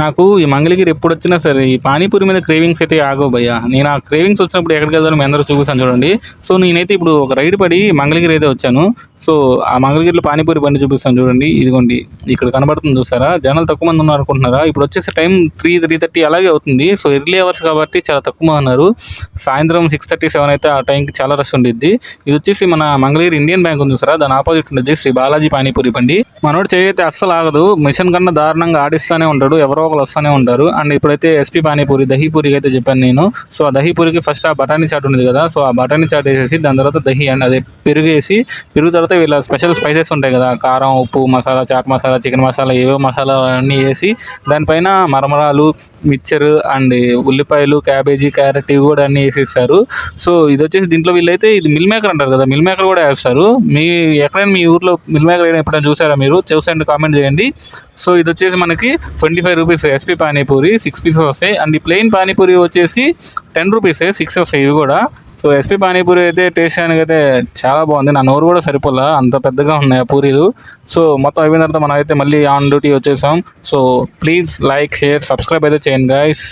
నాకు ఈ మంగళగిరి ఎప్పుడొచ్చినా సరే ఈ పానీపూరి మీద క్రేవింగ్స్ అయితే ఆగవు భయ్య. నేను ఆ క్రేవింగ్స్ వచ్చినప్పుడు ఎక్కడికెళ్తానో మీ అందరూ చూపిస్తాను చూడండి. సో, నేనైతే ఇప్పుడు ఒక రైడ్ పడి మంగళగిరి అయితే వచ్చాను. సో, ఆ మంగళగిరిలో పానీపూరి బండి చూపిస్తాను చూడండి. ఇదిగోండి ఇక్కడ కనబడుతుంది చూసారా? జనాలు తక్కువ మంది ఉన్నారనుకుంటున్నారా? ఇప్పుడొచ్చేసి టైం 3:30 అలాగే అవుతుంది. సో, ఎర్లీ అవర్స్ కాబట్టి చాలా తక్కువ మంది ఉన్నారు. సాయంత్రం 6:30, 7 అయితే ఆ టైంకి చాలా రష్ ఉండిద్ది. ఇదొచ్చేసి మన మంగళగిరి ఇండియన్ బ్యాంక్ ఉంది చూసారా? దాని ఆపోజిట్ ఉండిద్ది శ్రీ బాలాజీ పానీపూరి బండి. మనోడు చేయైతే అస్సలు ఆగదు. మిషన్ కన్నా దారుణంగా ఆడిస్తానే ఉంటాడు. ఎవరో ఒకరు వస్తానే ఉంటారు. అండ్ ఇప్పుడైతే ఎస్పీ పానీపూరి, దహీ పూరికి అయితే చెప్పాను నేను. సో, ఆ దహీ పూరికి ఫస్ట్ ఆ బఠానీ చాట్ ఉంది కదా! సో, ఆ బఠానీ చాట్ ఏసేసి దాని తర్వాత దహీ అండ్ అదే పెరుగేసి, పెరుగు తర్వాత వీళ్ళ స్పెషల్ స్పైసెస్ ఉంటాయి కదా! కారం, ఉప్పు, మసాలా, చాట్ మసాలా, చికెన్ మసాలా ఏవో మసాలాలు అన్నీ ఏసి దానిపైన మరమరాలు, మిక్చర్ అండ్ ఉల్లిపాయలు, క్యాబేజీ, క్యారెట్ ఇవి కూడా అన్నీ ఏసిస్తారు. సో, ఇదొచ్చేసి దీంట్లో వీళ్ళైతే ఇది మిల్ మేకర్ అంటారు కదా! మిల్ మేకర్ కూడా ఏస్తారు. ఎక్కడైనా మీ ఊర్లో మిల్ మేకర్ ఏయడం ఎప్పుడైనా చూసారా మీరు? చూస్తే కామెంట్ చేయండి. సో, ఇదొచ్చేసి మనకి 25 రూపీస్ ఎస్పీ పానీపూరి 6 పీసెస్ వస్తాయి. అండ్ ఈ ప్లెయిన్ పానీపూరి వచ్చేసి 10 రూపీసే 6 వస్తాయి ఇవి కూడా. సో, ఎస్పీ పానీపూరి అయితే టేస్ట్ చేయడానికైతే చాలా బాగుంది. నా నోరు కూడా సరిపోలా అంత పెద్దగా ఉన్నాయి ఆ పూరీలు. సో, మొత్తం అయిపోయిన తర్వాత మనం అయితే మళ్ళీ ఆన్ డ్యూటీ వచ్చేసాం. So, please like, share, subscribe అయితే చేయండి గైస్.